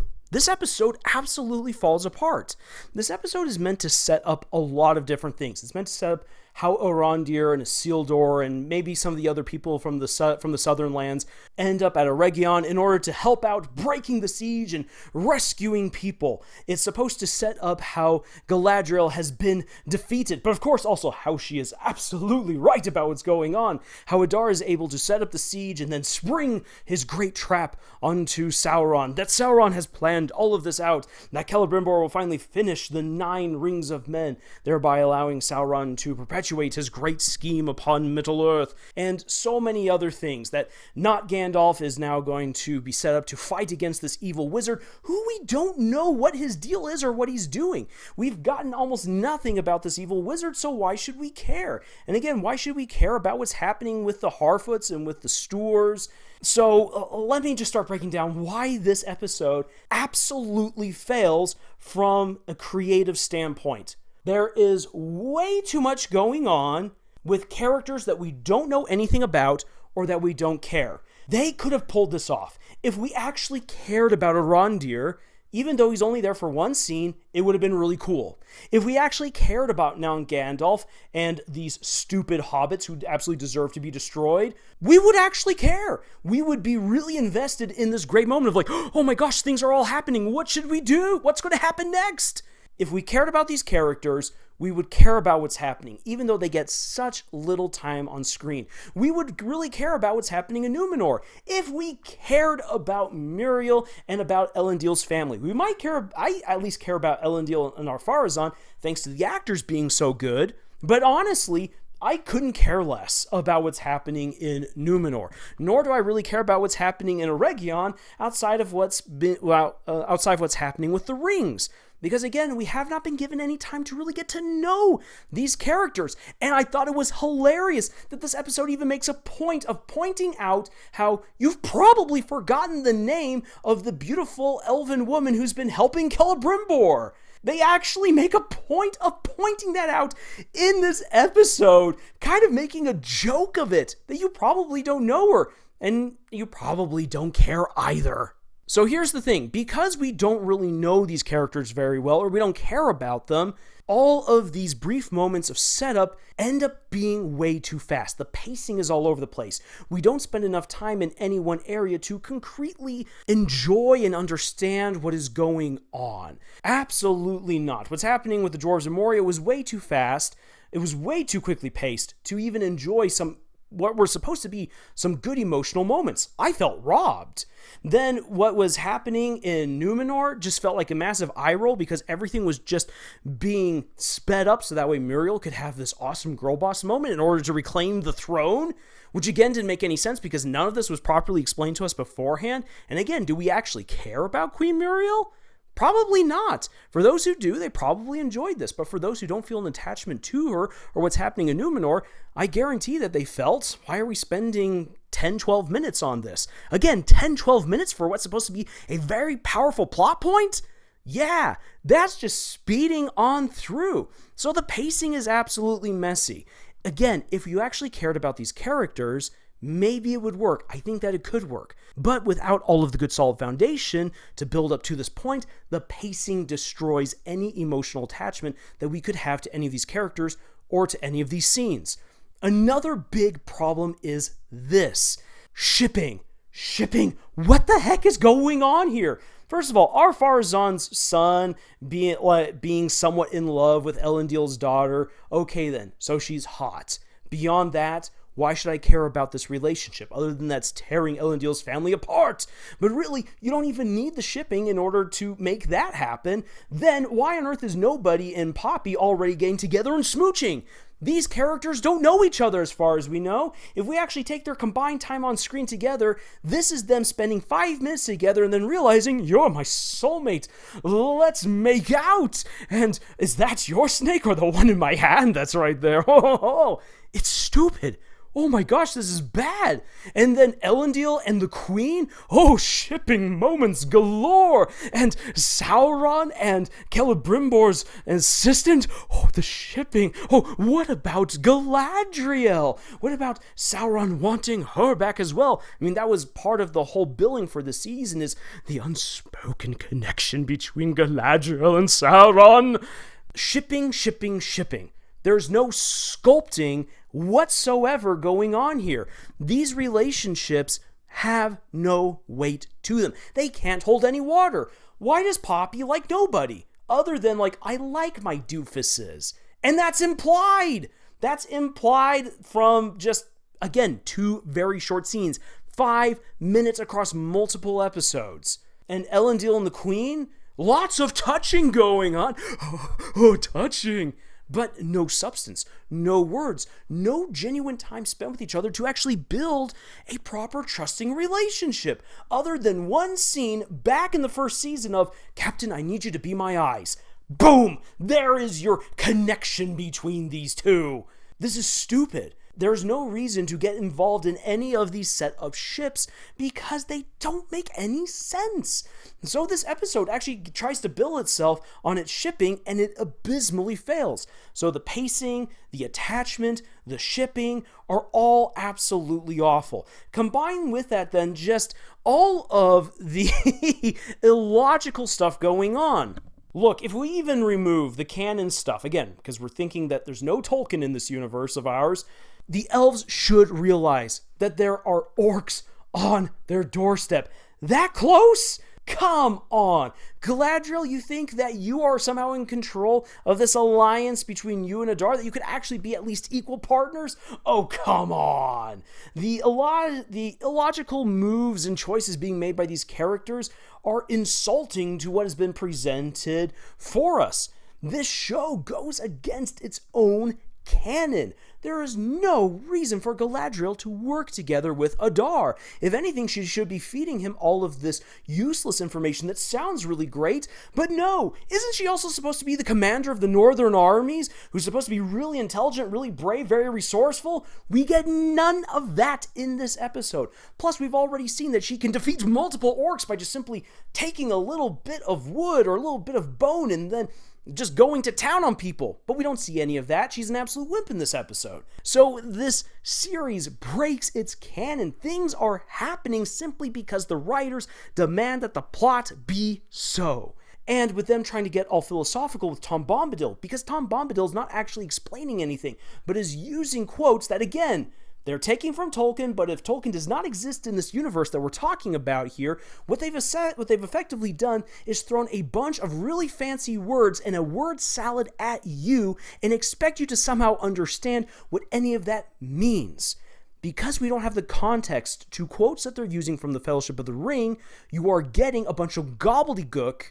absolutely falls apart. This episode is meant to set up a lot of different things. It's meant to set up how Arondir and Isildur and maybe some of the other people from the southern lands end up at Eregion in order to help out breaking the siege and rescuing people. It's supposed to set up how Galadriel has been defeated, but of course also how she is absolutely right about what's going on. How Adar is able to set up the siege and then spring his great trap onto Sauron. That Sauron has planned all of this out. That Celebrimbor will finally finish the 9 Rings of Men, thereby allowing Sauron to perpetuate his great scheme upon Middle-earth, and so many other things. That not Gandalf is now going to be set up to fight against this evil wizard who we don't know what his deal is or what he's doing. We've gotten almost nothing about this evil wizard, so why should we care? And again, why should we care about what's happening with the Harfoots and with the Stoors? So let me just start breaking down why this episode absolutely fails from a creative standpoint. There is way too much going on with characters that we don't know anything about or that we don't care. They could have pulled this off. If we actually cared about Arondir, Even though he's only there for one scene, it would have been really cool. If we actually cared about now Gandalf and these stupid hobbits who absolutely deserve to be destroyed, we would actually care. We would be really invested in this great moment of like, oh my gosh, things are all happening. What should we do? What's going to happen next? If we cared about these characters, we would care about what's happening, even though they get such little time on screen. We would really care about what's happening in Numenor. If we cared about Muriel and about Elendil's family, we might care, I at least care about Elendil and Ar-Pharazôn, thanks to the actors being so good. But honestly, I couldn't care less about what's happening in Numenor, nor do I really care about what's happening in Eregion outside of what's happening with the rings. Because again, we have not been given any time to really get to know these characters. And I thought it was hilarious that this episode even makes a point of pointing out how you've probably forgotten the name of the beautiful elven woman who's been helping Celebrimbor. They actually make a point of pointing that out in this episode, kind of making a joke of it, that you probably don't know her, and you probably don't care either. So here's the thing, because we don't really know these characters very well, or we don't care about them, all of these brief moments of setup end up being way too fast. The pacing is all over the place. We don't spend enough time in any one area to concretely enjoy and understand what is going on. Absolutely not. What's happening with the Dwarves of Moria was way too fast. It was way too quickly paced to even enjoy what were supposed to be some good emotional moments. I felt robbed. Then what was happening in Numenor just felt like a massive eye roll because everything was just being sped up so that way Muriel could have this awesome girl boss moment in order to reclaim the throne, which again didn't make any sense because none of this was properly explained to us beforehand. And again, do we actually care about Queen Muriel? Probably not. For those who do, they probably enjoyed this. But for those who don't feel an attachment to her or what's happening in Numenor, I guarantee that they felt, why are we spending 10, 12 minutes on this? Again, 10, 12 minutes for what's supposed to be a very powerful plot point? Yeah, that's just speeding on through. So the pacing is absolutely messy. Again, if you actually cared about these characters, maybe it would work. I think that it could work. But without all of the good solid foundation to build up to this point, the pacing destroys any emotional attachment that we could have to any of these characters or to any of these scenes. Another big problem is this. Shipping. What the heck is going on here? First of all, Ar-Pharazôn's son being somewhat in love with Elendil's daughter. Okay then, so she's hot. Beyond that, why should I care about this relationship other than that's tearing Elendil's family apart? But really, you don't even need the shipping in order to make that happen. Then why on earth is Nobody and Poppy already getting together and smooching? These characters don't know each other as far as we know. If we actually take their combined time on screen together, this is them spending 5 minutes together and then realizing, you're my soulmate. Let's make out. And is that your snake or the one in my hand that's right there? It's stupid. Oh my gosh, this is bad. And then Elendil and the Queen? Oh, shipping moments galore. And Sauron and Celebrimbor's assistant? Oh, the shipping. Oh, what about Galadriel? What about Sauron wanting her back as well? I mean, that was part of the whole billing for the season, is the unspoken connection between Galadriel and Sauron. Shipping. There's no sculpting whatsoever going on here. These relationships have no weight to them. They can't hold any water. Why does Poppy like Nobody? Other than like, I like my doofuses. And that's implied. That's implied from just, again, 2 very short scenes. 5 minutes across multiple episodes. And Elendil and the Queen? Lots of touching going on. Oh, touching. But no substance, no words, no genuine time spent with each other to actually build a proper trusting relationship, other than one scene back in the first season of, Captain, I need you to be my eyes. Boom! There is your connection between these two. This is stupid. there's no reason to get involved in any of these set of ships because they don't make any sense. So this episode actually tries to build itself on its shipping, and it abysmally fails. So the pacing, the attachment, the shipping are all absolutely awful. Combined with that, then, just all of the illogical stuff going on. Look, if we even remove the canon stuff, again, because we're thinking that there's no Tolkien in this universe of ours, the elves should realize that there are orcs on their doorstep. That close? Come on. Galadriel, you think that you are somehow in control of this alliance between you and Adar, that you could actually be at least equal partners? Oh, come on. The illogical moves and choices being made by these characters are insulting to what has been presented for us. This show goes against its own canon. There is no reason for Galadriel to work together with Adar. If anything, she should be feeding him all of this useless information that sounds really great, but no, isn't she also supposed to be the commander of the northern armies, who's supposed to be really intelligent, really brave, very resourceful? We get none of that in this episode. Plus, we've already seen that she can defeat multiple orcs by just simply taking a little bit of wood or a little bit of bone and then just going to town on people. But we don't see any of that. She's an absolute wimp in this episode. So this series breaks its canon. Things are happening simply because the writers demand that the plot be so. And with them trying to get all philosophical with Tom Bombadil, because Tom Bombadil is not actually explaining anything, but is using quotes that, again, they're taking from Tolkien, but if Tolkien does not exist in this universe that we're talking about here, what they've effectively done is thrown a bunch of really fancy words and a word salad at you and expect you to somehow understand what any of that means. Because we don't have the context to quotes that they're using from the Fellowship of the Ring, you are getting a bunch of gobbledygook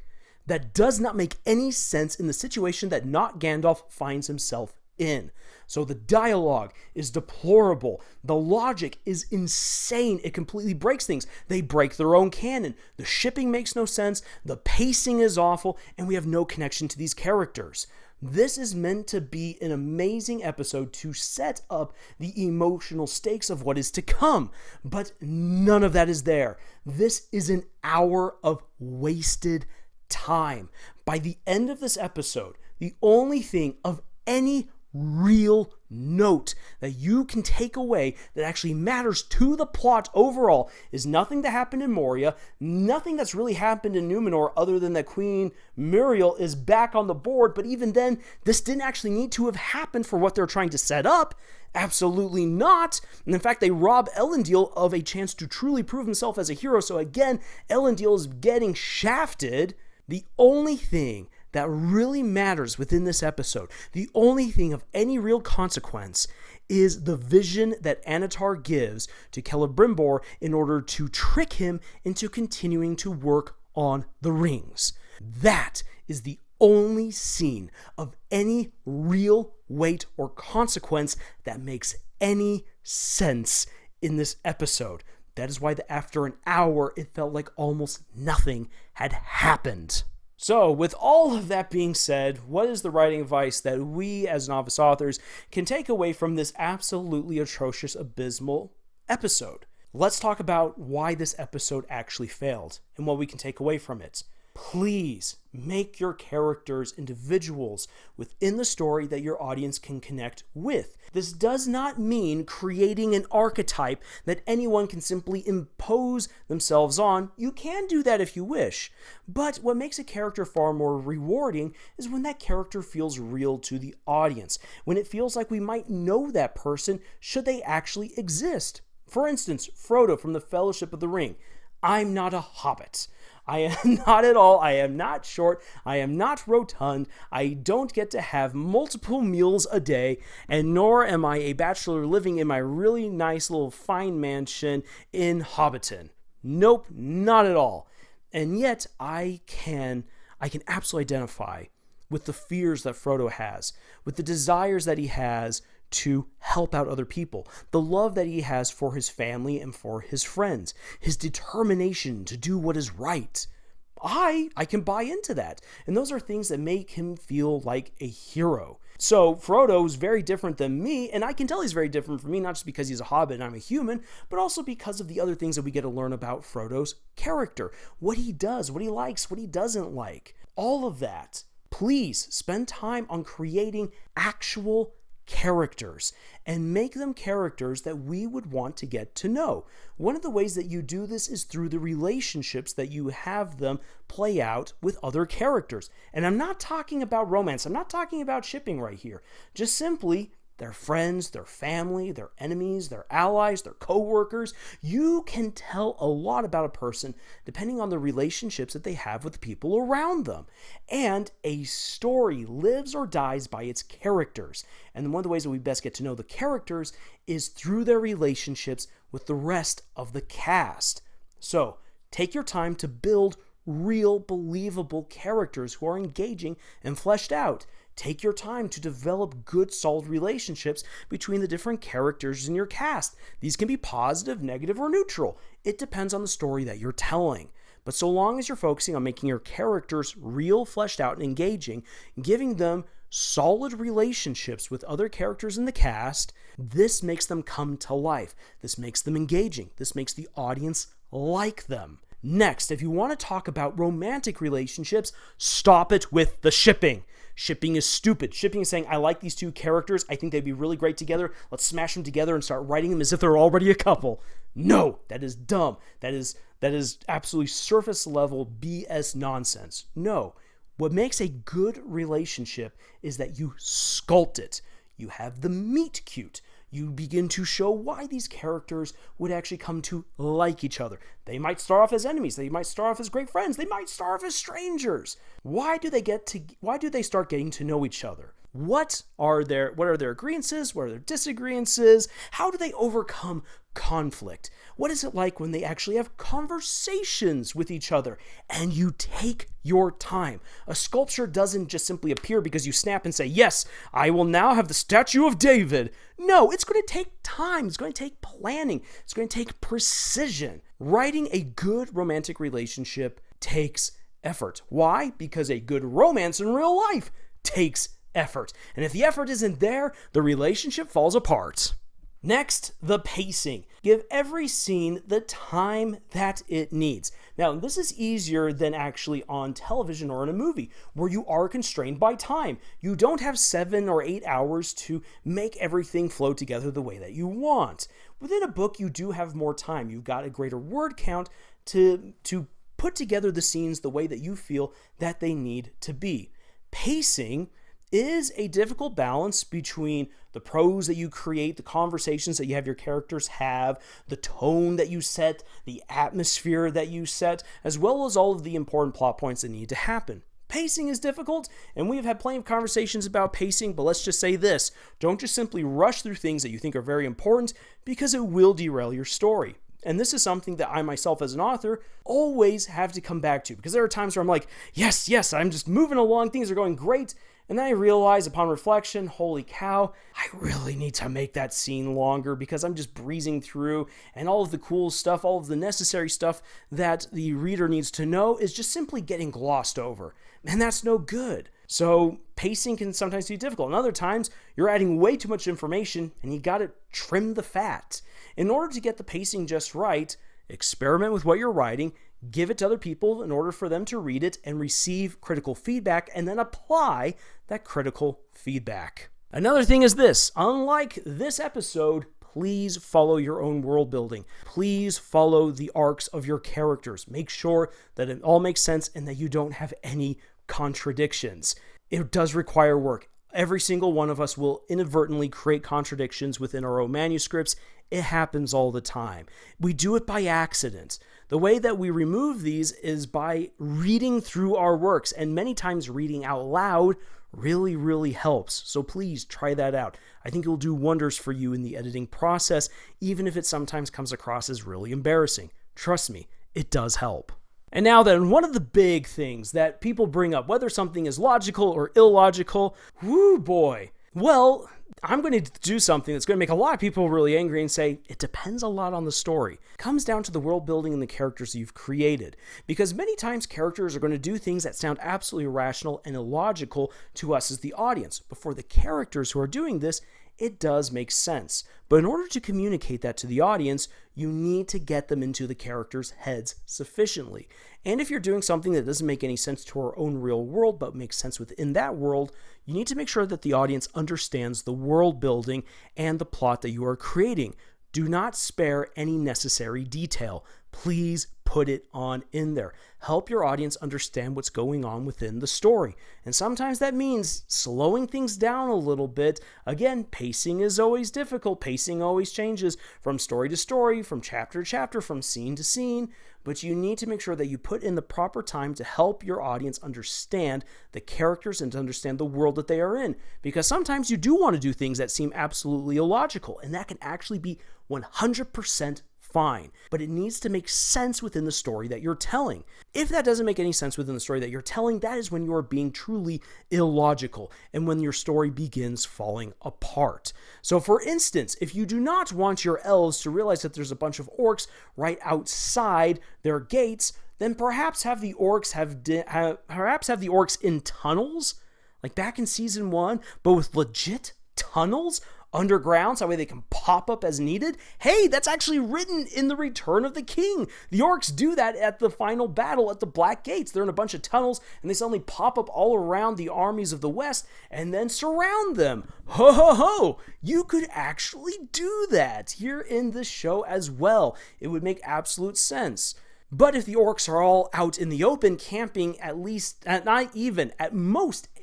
that does not make any sense in the situation that not Gandalf finds himself in. So the dialogue is deplorable. The logic is insane. It completely breaks things. They break their own canon. The shipping makes no sense. The pacing is awful, and we have no connection to these characters. This is meant to be an amazing episode to set up the emotional stakes of what is to come, but none of that is there. This is an hour of wasted time. By the end of this episode, the only thing of any real note that you can take away that actually matters to the plot overall is nothing that happened in Moria, nothing that's really happened in Numenor other than that Queen Muriel is back on the board, but even then, this didn't actually need to have happened for what they're trying to set up. Absolutely not. And in fact, they rob Elendil of a chance to truly prove himself as a hero, so again, Elendil is getting shafted. The only thing that really matters within this episode, the only thing of any real consequence, is the vision that Annatar gives to Celebrimbor in order to trick him into continuing to work on the rings. That is the only scene of any real weight or consequence that makes any sense in this episode. That is why after an hour, it felt like almost nothing had happened. So, with all of that being said, what is the writing advice that we as novice authors can take away from this absolutely atrocious, abysmal episode? Let's talk about why this episode actually failed and what we can take away from it. Please make your characters individuals within the story that your audience can connect with. This does not mean creating an archetype that anyone can simply impose themselves on. You can do that if you wish. But what makes a character far more rewarding is when that character feels real to the audience, when it feels like we might know that person should they actually exist. For instance, Frodo from the Fellowship of the Ring. I'm not a hobbit. I am not at all. I am not short. I am not rotund. I don't get to have multiple meals a day, and nor am I a bachelor living in my really nice little fine mansion in Hobbiton. Nope, not at all. And yet I can absolutely identify with the fears that Frodo has, with the desires that he has to help out other people, the love that he has for his family and for his friends, his determination to do what is right. I can buy into that. And those are things that make him feel like a hero. So Frodo's very different than me, and I can tell he's very different from me, not just because he's a hobbit and I'm a human, but also because of the other things that we get to learn about Frodo's character. What he does, what he likes, what he doesn't like. All of that. Please spend time on creating actual characters and make them characters that we would want to get to know. One of the ways that you do this is through the relationships that you have them play out with other characters. And I'm not talking about romance. I'm not talking about shipping right here. Just simply their friends, their family, their enemies, their allies, their co-workers. You can tell a lot about a person depending on the relationships that they have with the people around them. And a story lives or dies by its characters. And one of the ways that we best get to know the characters is through their relationships with the rest of the cast. So take your time to build real, believable characters who are engaging and fleshed out. Take your time to develop good, solid relationships between the different characters in your cast. These can be positive, negative, or neutral. It depends on the story that you're telling. But so long as you're focusing on making your characters real, fleshed out, and engaging, giving them solid relationships with other characters in the cast, this makes them come to life. This makes them engaging. This makes the audience like them. Next, if you want to talk about romantic relationships, stop it with the shipping. Shipping is stupid. Shipping is saying, I like these two characters. I think they'd be really great together. Let's smash them together and start writing them as if they're already a couple. No, that is dumb. That is absolutely surface level BS nonsense. No, what makes a good relationship is that you sculpt it. You have the meet cute. You begin to show why these characters would actually come to like each other. They might start off as enemies. They might start off as great friends. They might start off as strangers. Why do they start getting to know each other? What are their agreeances? What are their disagreeances? How do they overcome conflict? What is it like when they actually have conversations with each other? And you take your time. A sculpture doesn't just simply appear because you snap and say, yes, I will now have the statue of David. No, it's going to take time. It's going to take planning. It's going to take precision. Writing a good romantic relationship takes effort. Why? Because a good romance in real life takes effort. And if the effort isn't there, the relationship falls apart. Next, the pacing. Give every scene the time that it needs. Now, this is easier than actually on television or in a movie, where you are constrained by time. You don't have 7 or 8 hours to make everything flow together the way that you want. Within a book, you do have more time. You've got a greater word count to put together the scenes the way that you feel that they need to be. Pacing is a difficult balance between the prose that you create, the conversations that you have your characters have, the tone that you set, the atmosphere that you set, as well as all of the important plot points that need to happen. Pacing is difficult, and we've had plenty of conversations about pacing, but let's just say this. Don't just simply rush through things that you think are very important, because it will derail your story. And this is something that I myself as an author always have to come back to, because there are times where I'm like, yes, I'm just moving along, things are going great, and then I realize upon reflection, holy cow, I really need to make that scene longer because I'm just breezing through, and all of the cool stuff, all of the necessary stuff that the reader needs to know is just simply getting glossed over. And that's no good. So pacing can sometimes be difficult. And other times, you're adding way too much information and you got to trim the fat. In order to get the pacing just right, experiment with what you're writing, give it to other people in order for them to read it and receive critical feedback, and then apply that critical feedback. Another thing is this. Unlike this episode, please follow your own world building. Please follow the arcs of your characters. Make sure that it all makes sense and that you don't have any contradictions. It does require work. Every single one of us will inadvertently create contradictions within our own manuscripts. It happens all the time. We do it by accident. The way that we remove these is by reading through our works, and many times reading out loud really, really helps. So please try that out. I think it will do wonders for you in the editing process, even if it sometimes comes across as really embarrassing. Trust me, it does help. And now then, one of the big things that people bring up, whether something is logical or illogical, whoo boy, Well, I'm going to do something that's going to make a lot of people really angry and say, it depends a lot on the story. It comes down to the world building and the characters you've created. Because many times characters are going to do things that sound absolutely irrational and illogical to us as the audience. But for the characters who are doing this, it does make sense. But in order to communicate that to the audience, you need to get them into the characters' heads sufficiently. And if you're doing something that doesn't make any sense to our own real world, but makes sense within that world, you need to make sure that the audience understands the world building and the plot that you are creating. Do not spare any necessary detail. Please put it on in there. Help your audience understand what's going on within the story. And sometimes that means slowing things down a little bit. Again, pacing is always difficult. Pacing always changes from story to story, from chapter to chapter, from scene to scene. But you need to make sure that you put in the proper time to help your audience understand the characters and to understand the world that they are in. Because sometimes you do want to do things that seem absolutely illogical, and that can actually be 100% fine, but it needs to make sense within the story that you're telling. If that doesn't make any sense within the story that you're telling, that is when you are being truly illogical and when your story begins falling apart. So for instance, if you do not want your elves to realize that there's a bunch of orcs right outside their gates, then perhaps have the orcs have the orcs in tunnels, like back in season 1, but with legit tunnels underground, so that way they can pop up as needed. Hey, that's actually written in the Return of the King. The orcs do that at the final battle at the Black Gates. They're in a bunch of tunnels, and they suddenly pop up all around the armies of the West and then surround them. Ho, ho, ho! You could actually do that here in this show as well. It would make absolute sense. But if the orcs are all out in the open, camping at most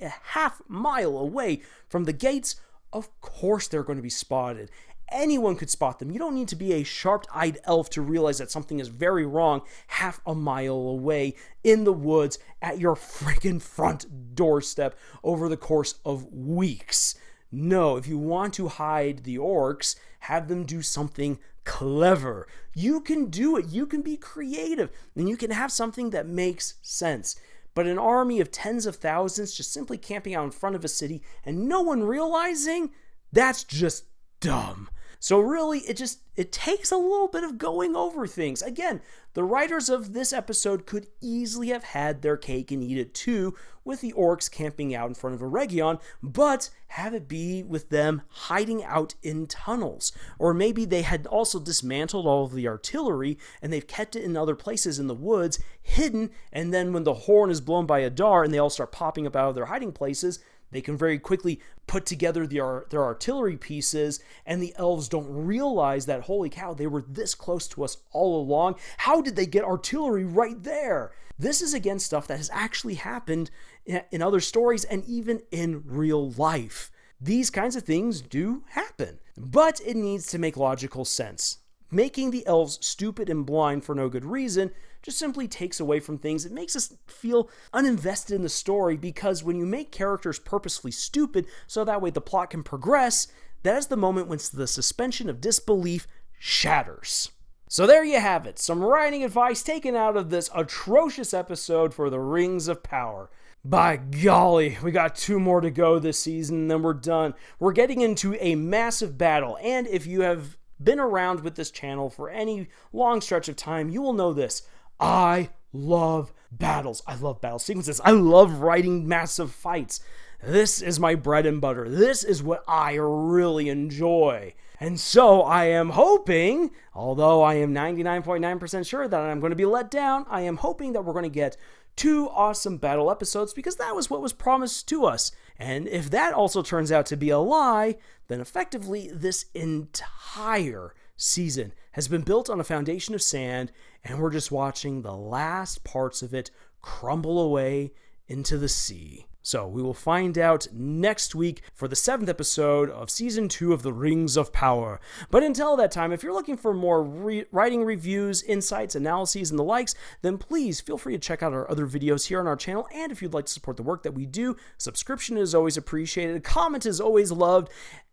a half mile away from the gates, of course they're going to be spotted. Anyone could spot them. You don't need to be a sharp-eyed elf to realize that something is very wrong half a mile away in the woods at your freaking front doorstep over the course of weeks. No, if you want to hide the orcs, have them do something clever. You can do it. You can be creative, and you can have something that makes sense. But an army of tens of thousands just simply camping out in front of a city and no one realizing, that's just dumb. So really, it takes a little bit of going over things. Again, the writers of this episode could easily have had their cake and eat it too with the orcs camping out in front of a region, but have it be with them hiding out in tunnels. Or maybe they had also dismantled all of the artillery and they've kept it in other places in the woods, hidden, and then when the horn is blown by Adar and they all start popping up out of their hiding places, they can very quickly put together their artillery pieces, and the elves don't realize that, holy cow, they were this close to us all along. How did they get artillery right there? This is, again, stuff that has actually happened in other stories and even in real life. These kinds of things do happen, but it needs to make logical sense. Making the elves stupid and blind for no good reason just simply takes away from things. It makes us feel uninvested in the story, because when you make characters purposefully stupid so that way the plot can progress, that is the moment when the suspension of disbelief shatters. So there you have it, some writing advice taken out of this atrocious episode for the Rings of Power. By golly, we got 2 more to go this season, and then we're done. We're getting into a massive battle, and if you have been around with this channel for any long stretch of time, you will know this. I love battles. I love battle sequences. I love writing massive fights. This is my bread and butter. This is what I really enjoy. And so I am hoping, although I am 99.9% sure that I'm going to be let down, I am hoping that we're going to get 2 awesome battle episodes, because that was what was promised to us. And if that also turns out to be a lie, then effectively this entire season has been built on a foundation of sand, and we're just watching the last parts of it crumble away into the sea. So we will find out next week for the 7th episode of Season 2 of The Rings of Power. But until that time, if you're looking for more writing reviews, insights, analyses, and the likes, then please feel free to check out our other videos here on our channel. And if you'd like to support the work that we do, subscription is always appreciated, comment is always loved,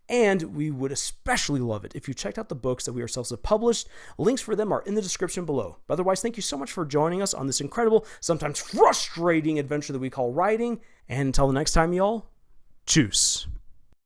and we would especially love it if you checked out the books that we ourselves have published. Links for them are in the description below. But otherwise, thank you so much for joining us on this incredible, sometimes frustrating adventure that we call writing. And until the next time, y'all, tschüss.